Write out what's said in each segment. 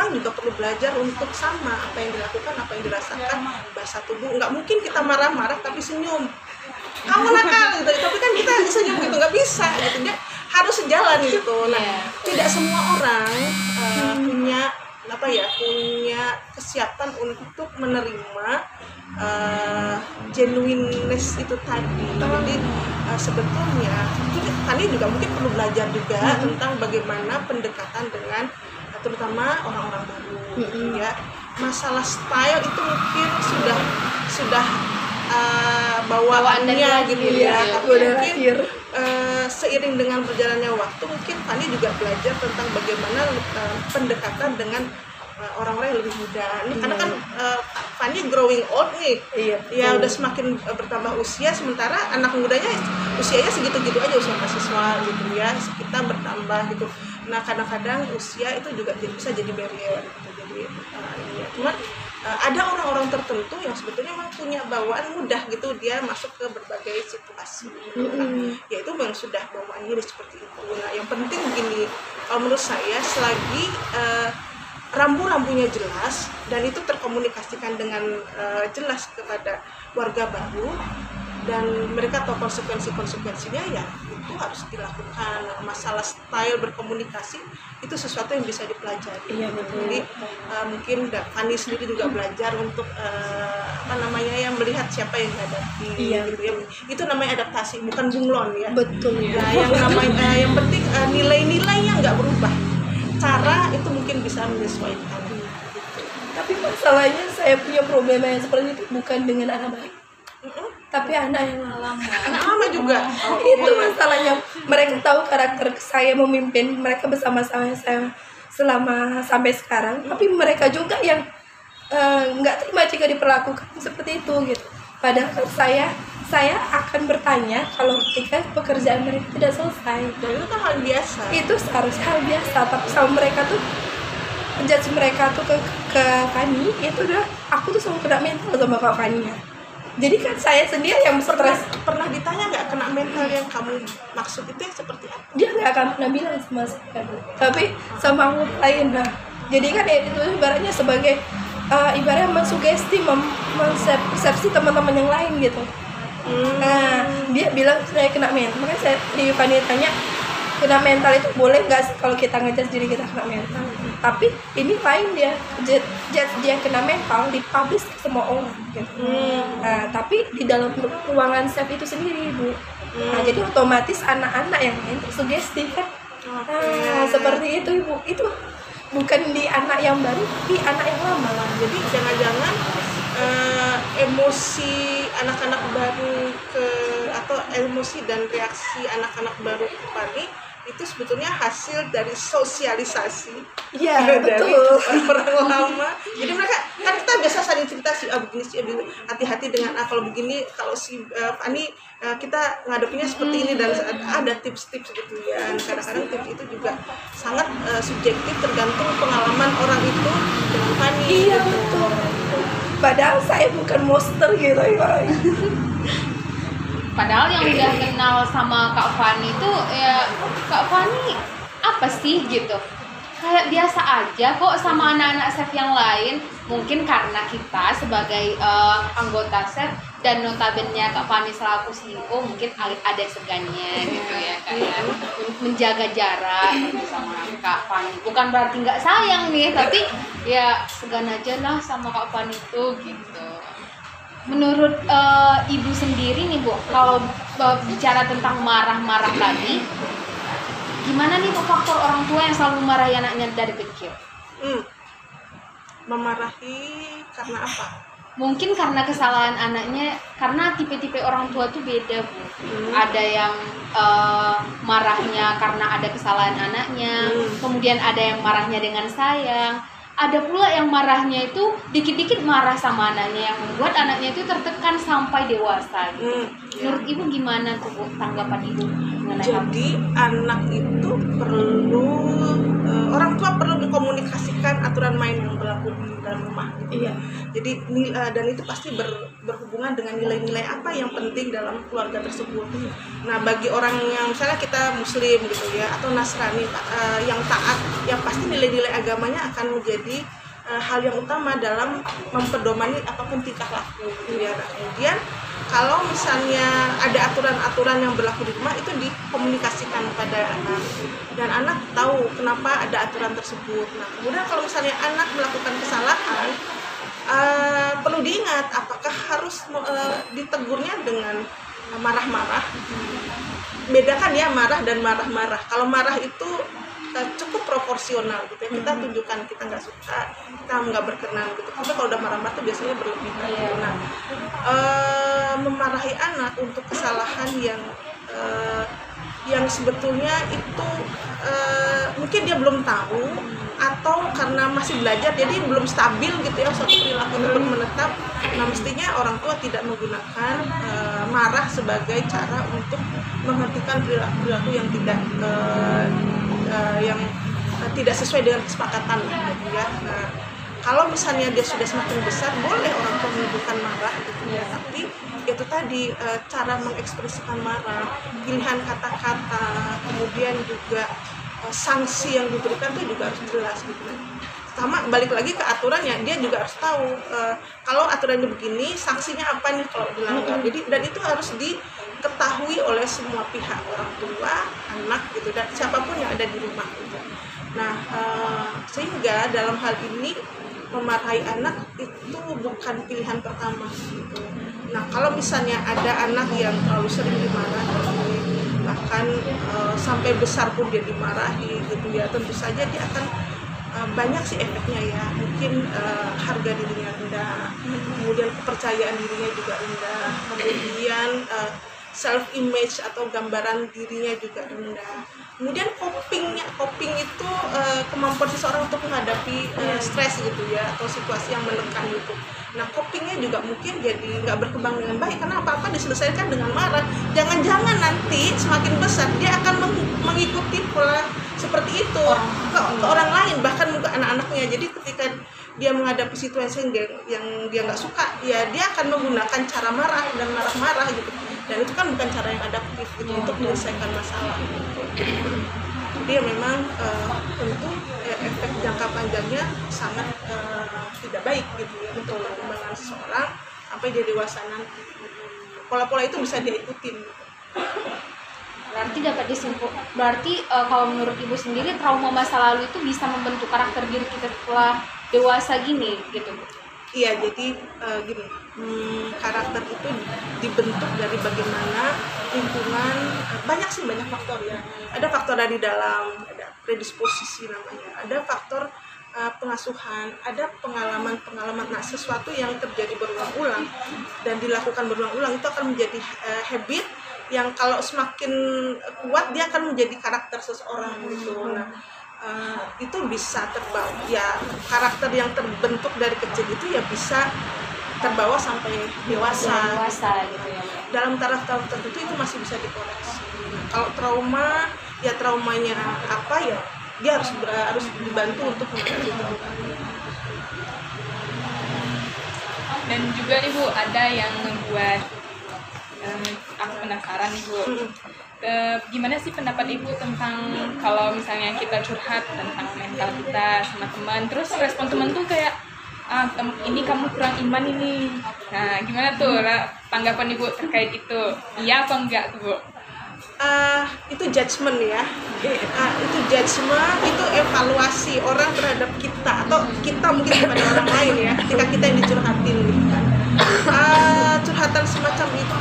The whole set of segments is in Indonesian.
orang juga perlu belajar untuk sama apa yang dilakukan, apa yang dirasakan, bahasa tubuh. Nggak mungkin kita marah-marah tapi senyum, kamu nakal gitu, tapi kan kita senyum gitu, nggak bisa gitu. Dia harus sejalan gitu. Nah, tidak semua orang punya kesiapan untuk menerima genuineness itu tadi. Jadi sebetulnya Fanny juga mungkin perlu belajar juga tentang bagaimana pendekatan dengan terutama orang-orang baru gitu ya. Masalah style itu mungkin sudah bawaannya gitu ya. Tapi mungkin seiring dengan berjalannya waktu mungkin Fanny juga belajar tentang bagaimana pendekatan dengan orang-orang yang lebih muda. Ini karena kan Fanny growing old nih. Ya udah semakin bertambah usia, sementara anak mudanya usianya segitu-gitu aja, usia mahasiswa gitu ya. Kita bertambah gitu. Nah, kadang-kadang usia itu juga bisa jadi barrier gitu. Jadi cuman ada orang-orang tertentu yang sebetulnya memang punya bawaan mudah gitu, dia masuk ke berbagai situasi. Ya itu memang sudah bawaannya seperti itu. Nah, yang penting begini, kalau menurut saya selagi rambu-rambunya jelas dan itu terkomunikasikan dengan jelas kepada warga baru dan mereka tahu konsekuensinya, ya itu harus dilakukan. Masalah style berkomunikasi itu sesuatu yang bisa dipelajari. Jadi mungkin Fanny sendiri juga belajar untuk melihat siapa yang dihadapi gitu ya. Itu namanya adaptasi, bukan bunglon ya. Betul. Nah, yang penting nilai-nilainya nggak berubah, cara itu mungkin bisa menyesuaikan. Tapi masalahnya saya punya problema yang seperti itu bukan dengan anak baru, tapi anak yang lama. Anak lama juga. Itu masalahnya. Mereka tahu karakter saya memimpin mereka bersama-sama saya selama sampai sekarang, tapi mereka juga yang nggak terima jika diperlakukan seperti itu gitu. Padahal saya akan bertanya kalau ketika pekerjaan mereka tidak selesai. Dan itu kan hal biasa. Itu seharusnya hal biasa, tapi sama mereka tuh judge mereka tuh ke Fanny itu udah, aku tuh selalu kena mental sama Kak Fanny ya. Jadi kan saya sendiri yang stres. Pernah ditanya nggak kena mental yang kamu maksud itu yang seperti apa? Dia nggak akan pernah bilang sama saya, tapi sama aku lain. Nah, jadi kan ya itu ibaratnya sebagai ibaratnya mensugesti, persepsi teman-teman yang lain gitu. Nah, dia bilang saya kena mental. Makanya saya di Fanny tanya, kena mental itu boleh nggak sih kalau kita ngejudge diri kita kena mental? Tapi ini lain, dia judge dia kena mental dipublish ke semua orang gitu. Nah, tapi di dalam ruangan self itu sendiri, Bu. Nah, jadi otomatis anak-anak yang lain tersugesti kan. Nah, seperti itu, Ibu. Itu bukan di anak yang baru, tapi anak yang lama. Jadi jangan-jangan emosi anak-anak baru atau emosi dan reaksi anak-anak baru ke Fanny itu sebetulnya hasil dari sosialisasi dari orang lama. Jadi mereka kan kita biasa saling cerita sih, begini sih, hati-hati dengan kalau begini, kalau si Fanny kita ngadepinnya seperti ini, dan ada tips-tips gitu ya. Kadang-kadang tips itu juga sangat subjektif, tergantung pengalaman orang itu dengan Fanny. Iya gitu. Betul. Padahal saya bukan monster gitu ya. Padahal yang udah kenal sama Kak Fanny itu ya, Kak Fanny apa sih gitu, kayak biasa aja kok sama anak-anak chef yang lain. Mungkin karena kita sebagai anggota chef dan notabene Kak Fanny selaku CEO mungkin ada segannya gitu ya, kayak menjaga jarak sama Kak Fanny. Bukan berarti nggak sayang nih, tapi ya segan aja lah sama Kak Fanny itu gitu. Menurut Ibu sendiri nih Bu, kalau bicara tentang marah-marah tadi, gimana nih Bu faktor orang tua yang selalu marahi anaknya dari kecil? Memarahi karena apa? Mungkin karena kesalahan anaknya, karena tipe-tipe orang tua tuh beda Bu. Ada yang marahnya karena ada kesalahan anaknya, kemudian ada yang marahnya dengan sayang. Ada pula yang marahnya itu dikit-dikit marah sama anaknya, yang membuat anaknya itu tertekan sampai dewasa gitu. Menurut Ibu gimana tuh Bu, tanggapan Ibu? mengenai hal Jadi anak itu perlu orang tua perlu mengkomunikasikan aturan main yang berlaku di dalam rumah. Iya. Jadi dan itu pasti berhubungan dengan nilai-nilai apa yang penting dalam keluarga tersebut. Nah, bagi orang yang misalnya kita Muslim gitu ya atau Nasrani yang taat, yang pasti nilai-nilai agamanya akan menjadi hal yang utama dalam mempedomani apapun tingkah laku gitu ya. Nah, kemudian kalau misalnya ada aturan-aturan yang berlaku di rumah itu dikomunikasikan kepada anak dan anak tahu kenapa ada aturan tersebut. Nah, kemudian kalau misalnya anak melakukan kesalahan perlu diingat apakah harus ditegurnya dengan marah-marah. Bedakan ya marah dan marah-marah. Kalau marah itu cukup proporsional gitu ya, kita tunjukkan kita nggak suka, kita nggak berkenan gitu. Tapi kalau udah marah-marah tuh biasanya berlebihan. Nah, memarahi anak untuk kesalahan yang sebetulnya itu mungkin dia belum tahu atau karena masih belajar jadi belum stabil gitu ya, suatu perilaku itu belum menetap. Nah, mestinya orang tua tidak menggunakan marah sebagai cara untuk menghentikan perilaku yang tidak sesuai dengan kesepakatan gitu ya. Nah, kalau misalnya dia sudah semakin besar boleh orang tua menunjukkan marah gitu ya, tapi itu tadi cara mengekspresikan marah, pilihan kata-kata, kemudian juga sanksi yang diberikan itu juga harus jelas gitu. Sama balik lagi ke aturannya, dia juga harus tahu kalau aturannya begini sanksinya apa nih kalau dilanggar. Jadi dan itu harus diketahui oleh semua pihak, orang tua, anak gitu, dan siapapun yang ada di rumah gitu. Nah, sehingga dalam hal ini memarahi anak itu bukan pilihan pertama gitu. Nah, kalau misalnya ada anak yang terlalu sering dimarahi, bahkan sampai besar pun dia dimarahi gitu ya, tentu saja dia akan banyak sih efeknya ya. Mungkin harga dirinya rendah, kemudian kepercayaan dirinya juga rendah, kemudian self image atau gambaran dirinya juga rendah. Kemudian coping itu kemampuan seseorang untuk menghadapi stres gitu ya, atau situasi yang menekan gitu. Nah, copingnya juga mungkin jadi nggak berkembang dengan baik karena apa-apa diselesaikan dengan marah. Jangan-jangan nanti semakin besar dia akan mengikuti pola seperti itu ke orang lain, bahkan ke anak-anaknya. Jadi ketika dia menghadapi situasi yang dia nggak suka, ya dia akan menggunakan cara marah dan marah-marah gitu. Dan itu kan bukan cara yang adaptif gitu untuk menyelesaikan masalah gitu. Jadi ya memang tentu efek jangka panjangnya sangat tidak baik gitu ya untuk perkembangan seseorang sampai dia dewasa nanti. Pola-pola itu bisa dia ikutin gitu. Berarti dapat berarti kalau menurut ibu sendiri trauma masa lalu itu bisa membentuk karakter diri kita setelah dewasa gini gitu. Iya, jadi gini, karakter itu dibentuk dari bagaimana lingkungan, banyak faktor ya. Ada faktor dari dalam, ada predisposisi namanya, ada faktor pengasuhan, ada pengalaman. Nah, sesuatu yang terjadi berulang-ulang dan dilakukan berulang-ulang itu akan menjadi habit yang kalau semakin kuat dia akan menjadi karakter seseorang gitu. Nah, itu bisa terbawa ya, karakter yang terbentuk dari kecil itu ya bisa terbawa sampai dewasa gitu ya. Dalam taraf-taraf tertentu itu masih bisa dikoreksi. Kalau trauma ya traumanya apa ya dia harus dibantu untuk mengatasi trauma. Dan juga ibu ada yang membuat aku penasaran ibu. Gimana sih pendapat ibu tentang kalau misalnya kita curhat tentang mental kita sama teman, terus respon teman tuh kayak ini kamu kurang iman ini. Nah, gimana tuh tanggapan ibu terkait itu? Iya apa enggak tuh bu? Itu judgement ya. Itu judgement, itu evaluasi orang terhadap kita atau kita mungkin kepada orang lain ya. Ketika kita yang dicurhatin gitu kan. Curhatan semacam itu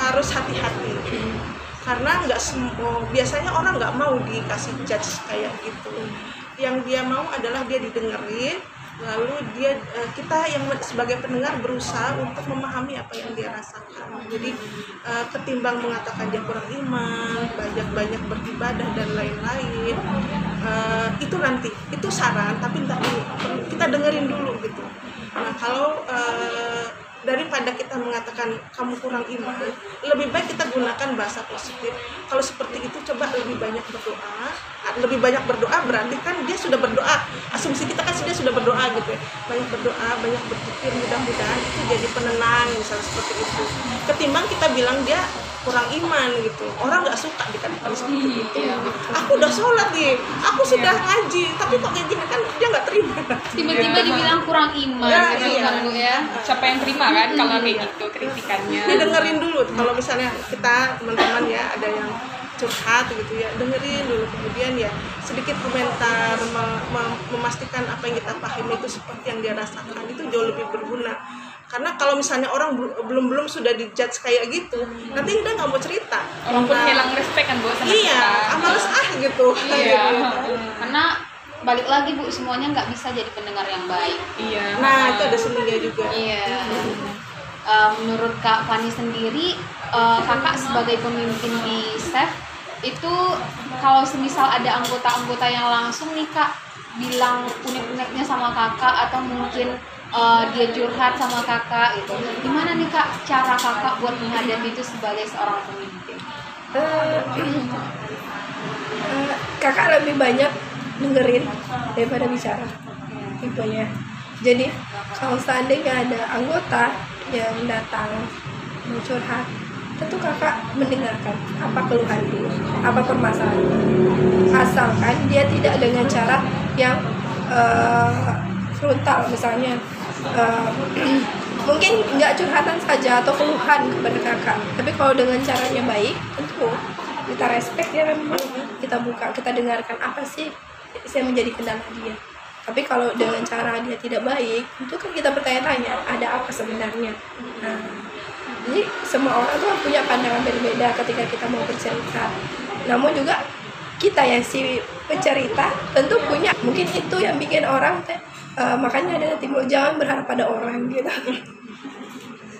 harus hati-hati. Karena biasanya orang nggak mau dikasih judge kayak gitu. Yang dia mau adalah dia didengerin, lalu kita yang sebagai pendengar berusaha untuk memahami apa yang dia rasakan. Jadi ketimbang mengatakan dia kurang iman, banyak beribadah dan lain-lain, itu nanti itu saran, tapi ntar dulu kita dengerin dulu gitu. Nah, kalau daripada kita mengatakan kamu kurang iman, lebih baik kita gunakan bahasa positif. Kalau seperti itu coba lebih banyak berdoa. Lebih banyak berdoa berarti kan dia sudah berdoa. Asumsi kita kan dia sudah berdoa gitu ya. Banyak berdoa, banyak berpikir, mudah-mudahan itu jadi penenang misalnya seperti itu. Ketimbang kita bilang dia kurang iman gitu. Orang nggak suka dikatakan seperti itu. Aku udah sholat nih, aku sudah ngaji, tapi kok kayak gini kan dia nggak terima. Tiba-tiba dibilang kurang iman Ya, gitu iya. kan Bu ya. Siapa yang terima kan kalau kayak gitu kritikannya. Didengerin dulu. Kalau misalnya kita teman-teman ya ada yang curhat gitu ya, dengerin dulu, kemudian ya sedikit komentar, memastikan apa yang kita pahami itu seperti yang dia rasakan, itu jauh lebih berguna. Karena kalau misalnya orang belum sudah dijudge kayak gitu, nanti dia nggak mau cerita. Orang pun Nah, hilang respect kan Bu sama iya, kita. males gitu. Iya. Karena balik lagi Bu, semuanya nggak bisa jadi pendengar yang baik. Iya. Nah, itu ada seninya juga. Iya. Menurut Kak Fani sendiri, kakak sebagai pemimpin di SEF itu kalau semisal ada anggota-anggota yang langsung nih Kak bilang unek-uneknya sama kakak atau mungkin dia curhat sama kakak gitu, gimana nih Kak cara kakak buat menghadapi itu sebagai seorang pemimpin? Kakak lebih banyak dengerin daripada bicara tipenya. Jadi kalau seandainya ada anggota yang datang mau curhat, tentu kakak mendengarkan apa keluhan dia, apa permasalahan, asalkan dia tidak dengan cara yang frontal, misalnya mungkin nggak curhatan saja atau keluhan kepada kakak, tapi kalau dengan caranya baik, tentu kita respect ya, memang kita buka, kita dengarkan apa sih yang menjadi kendala dia. Tapi kalau dengan cara dia tidak baik, itu kan kita bertanya-tanya ada apa sebenarnya. Nah, jadi semua orang tuh punya pandangan berbeda ketika kita mau bercerita. Namun juga kita yang si pencerita tentu punya, mungkin itu yang bikin orang makanya ada timbul jangan berharap pada orang gitu.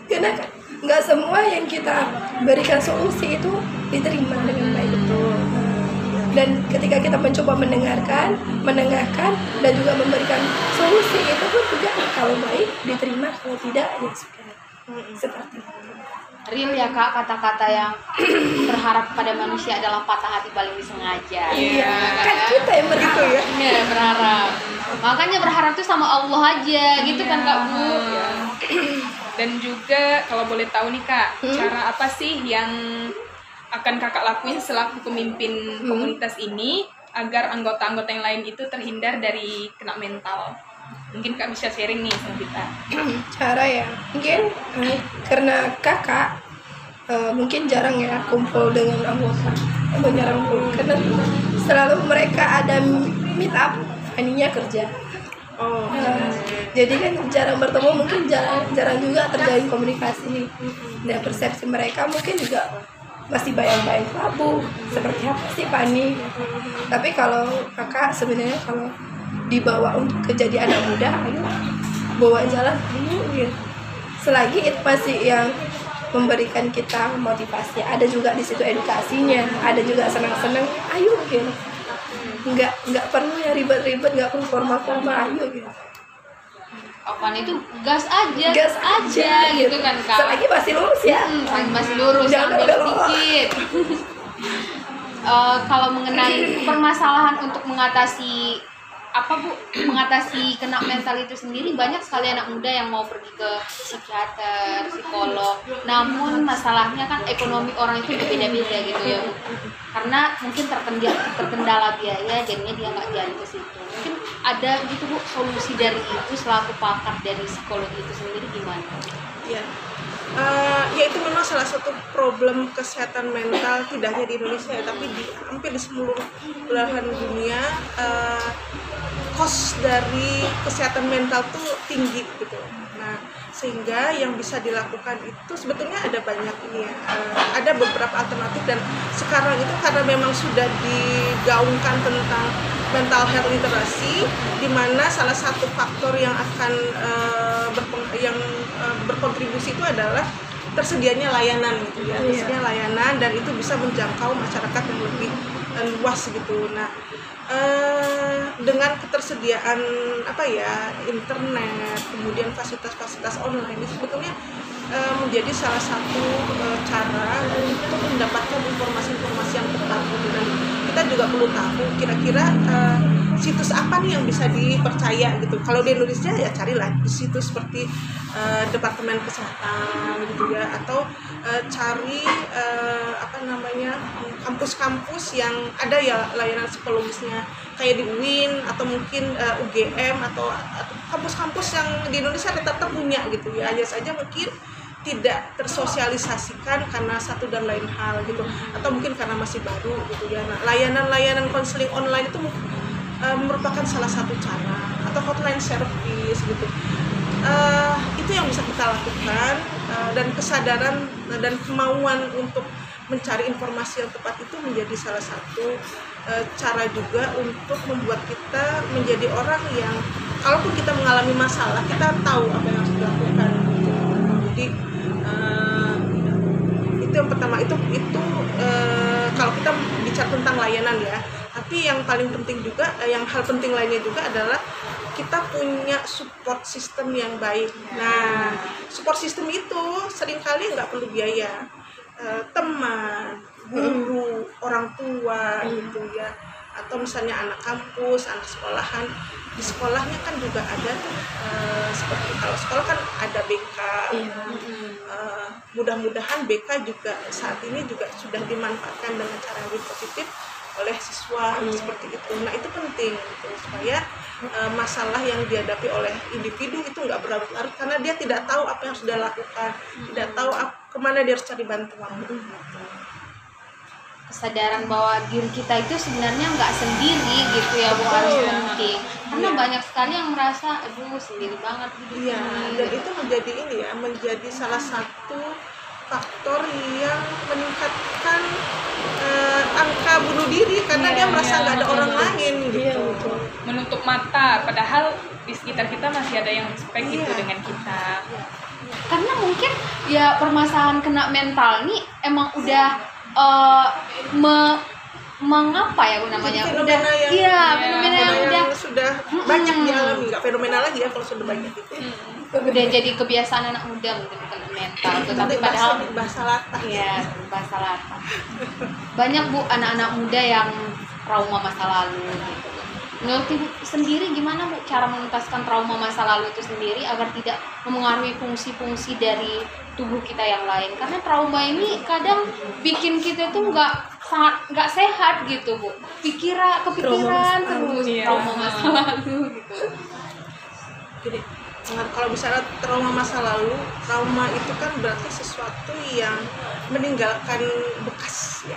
Karena kan nggak semua yang kita berikan solusi itu diterima dengan baik. Dan ketika kita mencoba mendengarkan, menengahkan, dan juga memberikan solusi, itu pun juga kalau baik diterima, kalau tidak ya sudah. Seperti itu. Real ya Kak, kata-kata yang berharap pada manusia adalah patah hati paling disengaja. Iya, kan kita yang berharap ya. Iya, berharap. Makanya berharap tuh sama Allah aja, gitu kan Kak Bu. Dan juga kalau boleh tahu nih Kak, cara apa sih yang akan kakak lakuin selaku pemimpin komunitas ini agar anggota-anggota yang lain itu terhindar dari kena mental? Mungkin Kak bisa sharing nih sama kita. Cara ya, mungkin karena kakak mungkin jarang ya kumpul dengan anggota, atau jarang kumpul karena selalu mereka ada meet up, ininya kerja. Jadi kan jarang bertemu, mungkin jarang juga terjalin komunikasi. Dan persepsi mereka mungkin juga masih bayang-bayang Prabu seperti apa sih Fani. Tapi kalau kakak sebenarnya kalau dibawa untuk jadi anak muda, ayo bawa jalan, ayo gitu. Selagi itu masih yang memberikan kita motivasi, ada juga di situ edukasinya, ada juga senang-senang, ayo gitu. Nggak perlu ya ribet-ribet, nggak perlu formal-formal, ayo gitu. Kapan itu gas aja gitu kan Kak. Selagi masih lurus ya. Masih lurus, Jangan ambil dikit. Kalau mengenai permasalahan untuk mengatasi mengatasi kena mental itu sendiri, banyak sekali anak muda yang mau pergi ke psikiater, psikolog. Namun masalahnya kan ekonomi orang itu berbeda-beda gitu ya Bu. Karena mungkin terkendala biaya, jadinya dia nggak jadi ke situ. Mungkin ada gitu Bu solusi dari itu selaku pakar dari psikologi itu sendiri gimana? Ya. Ya itu memang salah satu problem kesehatan mental tidak hanya di Indonesia ya, tapi hampir di seluruh belahan dunia. Cost dari kesehatan mental tuh tinggi gitu. Nah, sehingga yang bisa dilakukan itu sebetulnya ada banyak ini ya. Ada beberapa alternatif, dan sekarang itu karena memang sudah digaungkan tentang mental health literacy, di mana salah satu faktor yang akan berkontribusi itu adalah tersedianya layanan gitu ya. Tersedianya layanan, dan itu bisa menjangkau masyarakat yang lebih luas gitu. Nah, dengan ketersediaan internet, kemudian fasilitas-fasilitas online itu sebetulnya menjadi salah satu cara untuk mendapatkan informasi-informasi yang tepat gitu. Dan kita juga perlu tahu kira-kira situs apa nih yang bisa dipercaya gitu. Kalau di Indonesia ya carilah di situs seperti Departemen Kesehatan gitu ya, atau cari kampus-kampus yang ada ya layanan psikologisnya kayak di UIN atau mungkin UGM atau kampus-kampus yang di Indonesia tetap punya gitu ya. Hanya saja mungkin tidak tersosialisasikan karena satu dan lain hal gitu, atau mungkin karena masih baru gitu ya. Nah, layanan konseling online itu merupakan salah satu cara, atau hotline service gitu. Itu yang bisa kita lakukan, dan kesadaran dan kemauan untuk mencari informasi yang tepat itu menjadi salah satu cara juga untuk membuat kita menjadi orang yang kalaupun kita mengalami masalah, kita tahu apa yang harus dilakukan gitu. Jadi itu yang pertama, itu kalau kita bicara tentang layanan ya. Tapi yang paling penting juga, yang hal penting lainnya juga adalah kita punya support system yang baik. Nah, support system itu seringkali nggak perlu biaya. Teman, guru, orang tua gitu ya, atau misalnya anak kampus, anak sekolahan. Di sekolahnya kan juga ada tuh seperti kalau sekolah kan ada BK. Mudah-mudahan BK juga saat ini juga sudah dimanfaatkan dengan cara yang lebih positif oleh siswa seperti itu. Nah, itu penting gitu, supaya masalah yang dihadapi oleh individu itu nggak berlarut-larut karena dia tidak tahu apa yang sudah lakukan, tidak tahu kemana dia harus cari bantuan. Kesadaran bahwa diri kita itu sebenarnya nggak sendiri gitu ya, Bu, harus penting. Karena banyak sekali yang merasa aduh sendiri banget gitu. Iya, dan itu menjadi salah satu faktor yang meningkatkan angka bunuh diri karena dia merasa nggak ada orang lain gitu. Menutup mata, padahal di sekitar kita masih ada yang respect gitu dengan kita. Karena mungkin ya permasalahan kena mental nih emang udah mengapa ya Bu namanya? Fenomena yang udah sudah banyak dialami, nggak fenomena lagi ya kalau sudah banyak itu. Udah jadi kebiasaan anak muda mungkin kena mental tuh, tapi padahal bahasa latah. Ya, bahasa latah. Banyak Bu anak-anak muda yang trauma masa lalu gitu. Menurut Ibu sendiri gimana Bu cara menuntaskan trauma masa lalu itu sendiri agar tidak memengaruhi fungsi-fungsi dari tubuh kita yang lain? Karena trauma ini kadang bikin kita tuh nggak sehat gitu Bu. Kepikiran terus trauma masa lalu gitu. Jadi kalau misalnya trauma masa lalu, trauma itu kan berarti sesuatu yang meninggalkan bekas ya.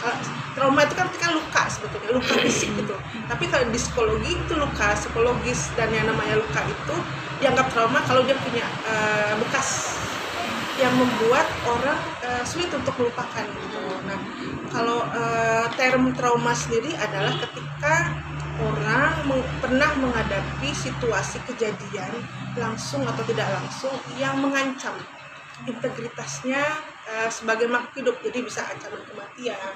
Kalau trauma itu kan luka sebetulnya, luka fisik gitu. Tapi kalau di psikologi itu luka psikologis, dan yang namanya luka itu dianggap trauma kalau dia punya bekas yang membuat orang sulit untuk melupakan gitu. Nah, kalau term trauma sendiri adalah ketika orang pernah menghadapi situasi kejadian langsung atau tidak langsung yang mengancam integritasnya sebagai makhluk hidup. Jadi bisa ancaman kematian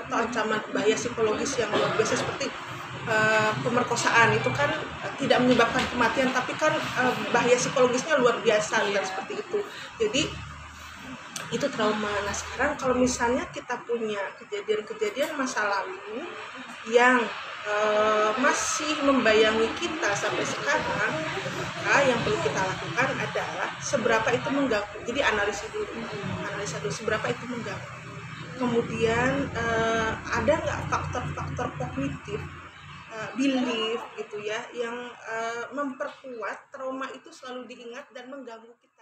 atau ancaman bahaya psikologis yang luar biasa seperti pemerkosaan. Itu kan tidak menyebabkan kematian, tapi kan bahaya psikologisnya luar biasa dan seperti itu. Jadi itu trauma. Nah, sekarang kalau misalnya kita punya kejadian-kejadian masa lalu yang masih membayangi kita sampai sekarang, maka yang perlu kita lakukan adalah seberapa itu mengganggu. Jadi analisa dulu seberapa itu mengganggu. Kemudian ada nggak faktor-faktor kognitif, belief gitu ya, yang memperkuat trauma itu selalu diingat dan mengganggu kita.